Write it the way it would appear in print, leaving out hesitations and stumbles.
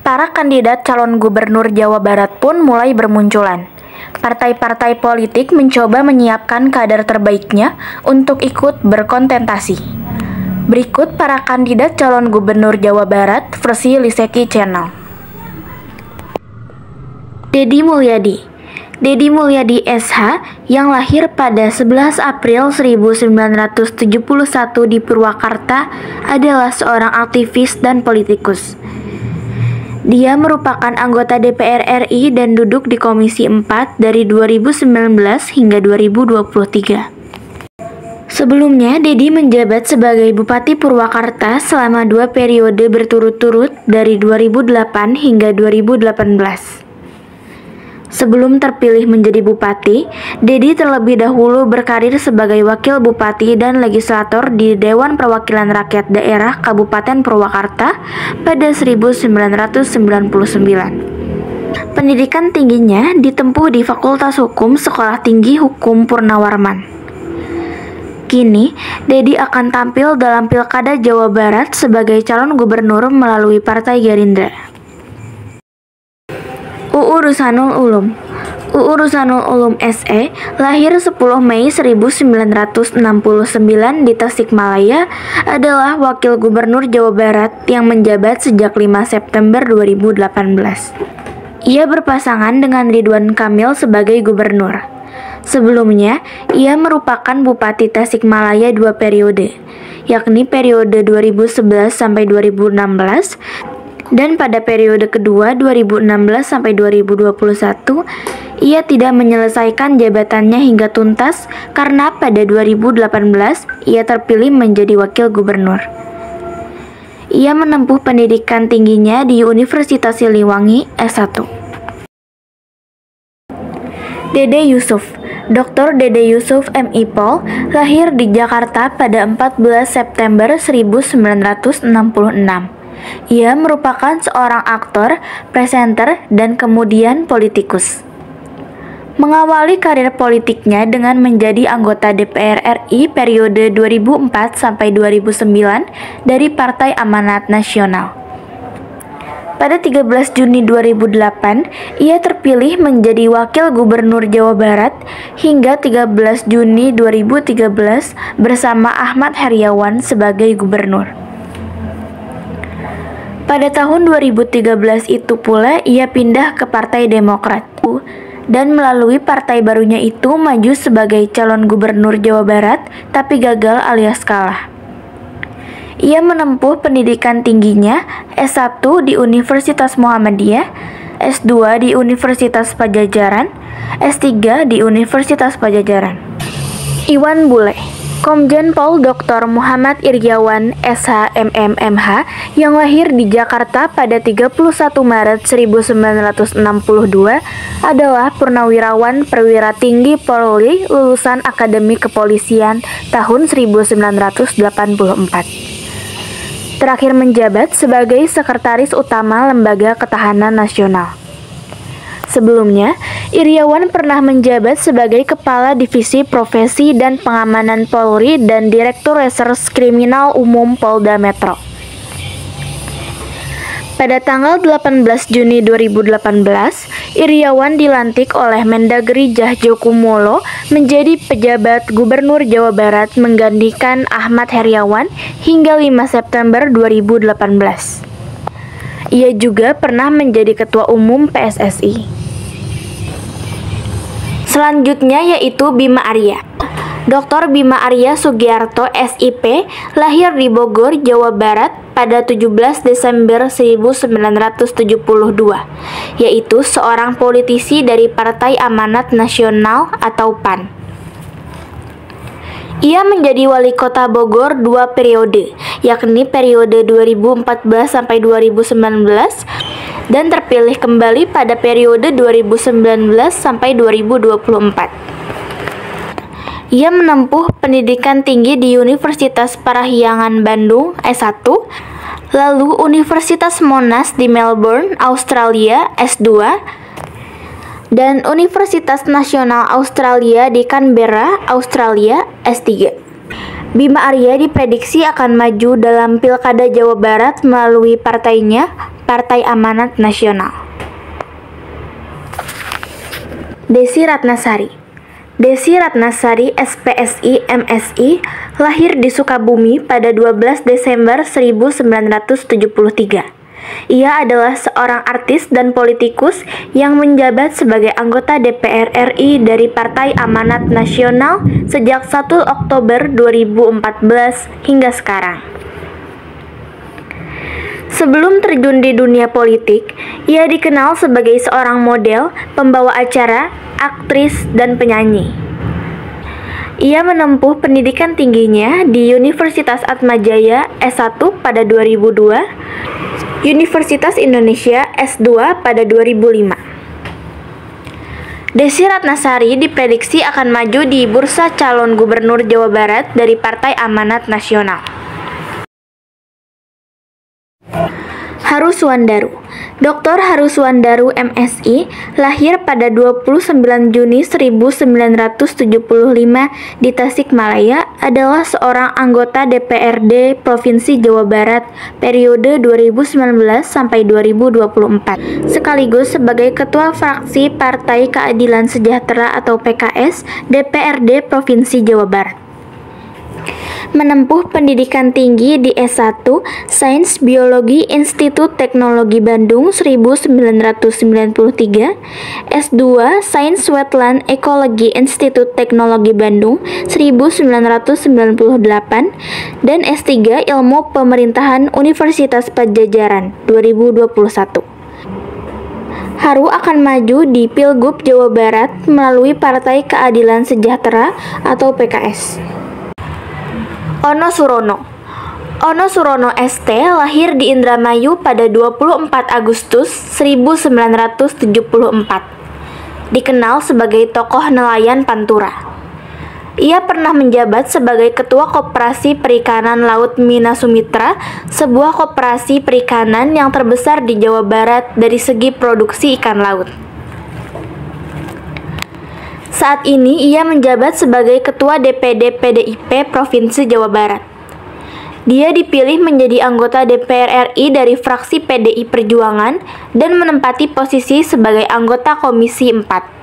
Para kandidat calon gubernur Jawa Barat pun mulai bermunculan. Partai-partai politik mencoba menyiapkan kader terbaiknya untuk ikut berkontestasi. Berikut para kandidat calon gubernur Jawa Barat versi Liseki Channel. Deddy Mulyadi. Deddy Mulyadi SH yang lahir pada 11 April 1971 di Purwakarta adalah seorang aktivis dan politikus. Dia merupakan anggota DPR RI dan duduk di Komisi 4 dari 2019 hingga 2023. Sebelumnya, Deddy menjabat sebagai Bupati Purwakarta selama 2 periode berturut-turut dari 2008 hingga 2018. Sebelum terpilih menjadi bupati, Deddy terlebih dahulu berkarir sebagai wakil bupati dan legislator di Dewan Perwakilan Rakyat Daerah Kabupaten Purwakarta pada 1999. Pendidikan tingginya ditempuh di Fakultas Hukum Sekolah Tinggi Hukum Purnawarman. Kini, Deddy akan tampil dalam Pilkada Jawa Barat sebagai calon gubernur melalui Partai Gerindra. Rusanul Ulum. Rusanul Ulum SE lahir 10 Mei 1969 di Tasikmalaya adalah wakil gubernur Jawa Barat yang menjabat sejak 5 September 2018. Ia berpasangan dengan Ridwan Kamil sebagai gubernur. Sebelumnya, ia merupakan Bupati Tasikmalaya 2 periode, yakni periode 2011 sampai 2016 dan pada periode kedua 2016 sampai 2021 ia tidak menyelesaikan jabatannya hingga tuntas karena pada 2018 ia terpilih menjadi wakil gubernur. Ia menempuh pendidikan tingginya di Universitas Siliwangi S1. Dede Yusuf. Dr. Dede Yusuf MI Pol lahir di Jakarta pada 14 September 1966. Ia merupakan seorang aktor, presenter, dan kemudian politikus. Mengawali karir politiknya dengan menjadi anggota DPR RI periode 2004 sampai 2009 dari Partai Amanat Nasional. Pada 13 Juni 2008, ia terpilih menjadi Wakil Gubernur Jawa Barat hingga 13 Juni 2013 bersama Ahmad Heriawan sebagai gubernur. Pada tahun 2013 itu pula ia pindah ke Partai Demokrat dan melalui partai barunya itu maju sebagai calon gubernur Jawa Barat tapi gagal alias kalah. Ia menempuh pendidikan tingginya S1 di Universitas Muhammadiyah, S2 di Universitas Padjadjaran, S3 di Universitas Padjadjaran. Iwan Bule. Komjen Pol Dr. Muhammad Iryawan SH MMMH yang lahir di Jakarta pada 31 Maret 1962 adalah purnawirawan perwira tinggi Polri lulusan Akademi Kepolisian tahun 1984. Terakhir menjabat sebagai Sekretaris Utama Lembaga Ketahanan Nasional. Sebelumnya, Iryawan pernah menjabat sebagai Kepala Divisi Profesi dan Pengamanan Polri dan Direktur Reserse Kriminal Umum Polda Metro. Pada tanggal 18 Juni 2018, Iryawan dilantik oleh Mendagri Cahyokumolo menjadi pejabat Gubernur Jawa Barat menggantikan Ahmad Heriawan hingga 5 September 2018. Ia juga pernah menjadi Ketua Umum PSSI. Selanjutnya yaitu Bima Arya. Dr. Bima Arya Sugiarto SIP lahir di Bogor, Jawa Barat pada 17 Desember 1972, yaitu seorang politisi dari Partai Amanat Nasional atau PAN. Ia menjadi wali kota Bogor 2 periode, yakni periode 2014 sampai 2019 dan terpilih kembali pada periode 2019 sampai 2024. Ia menempuh pendidikan tinggi di Universitas Parahyangan Bandung S1, lalu Universitas Monash di Melbourne, Australia S2, dan Universitas Nasional Australia di Canberra, Australia S3. Bima Arya diprediksi akan maju dalam Pilkada Jawa Barat melalui partainya Partai Amanat Nasional. Desi Ratnasari. Desi Ratnasari SPSI MSI lahir di Sukabumi pada 12 Desember 1973. Ia adalah seorang artis dan politikus yang menjabat sebagai anggota DPR RI dari Partai Amanat Nasional sejak 1 Oktober 2014 hingga sekarang. Sebelum terjun di dunia politik, ia dikenal sebagai seorang model, pembawa acara, aktris, dan penyanyi. Ia menempuh pendidikan tingginya di Universitas Atmajaya S1 pada 2002, Universitas Indonesia S2 pada 2005. Desi Ratnasari diprediksi akan maju di bursa calon gubernur Jawa Barat dari Partai Amanat Nasional. Haruswandaru. Dr. Haruswandaru MSI lahir pada 29 Juni 1975 di Tasikmalaya, adalah seorang anggota DPRD Provinsi Jawa Barat periode 2019 sampai 2024, sekaligus sebagai Ketua Fraksi Partai Keadilan Sejahtera atau PKS DPRD Provinsi Jawa Barat. Menempuh pendidikan tinggi di S1 Sains Biologi Institut Teknologi Bandung 1993, S2 Sains Wetland Ekologi Institut Teknologi Bandung 1998, dan S3 Ilmu Pemerintahan Universitas Padjadjaran 2021. Haru akan maju di Pilgub Jawa Barat melalui Partai Keadilan Sejahtera atau PKS. Ono Surono. Ono Surono ST lahir di Indramayu pada 24 Agustus 1974. Dikenal sebagai tokoh nelayan Pantura. Ia pernah menjabat sebagai Ketua Koperasi Perikanan Laut Mina Sumitra, sebuah koperasi perikanan yang terbesar di Jawa Barat dari segi produksi ikan laut. Saat ini ia menjabat sebagai Ketua DPD PDIP Provinsi Jawa Barat. Dia dipilih menjadi anggota DPR RI dari fraksi PDI Perjuangan dan menempati posisi sebagai anggota Komisi 4.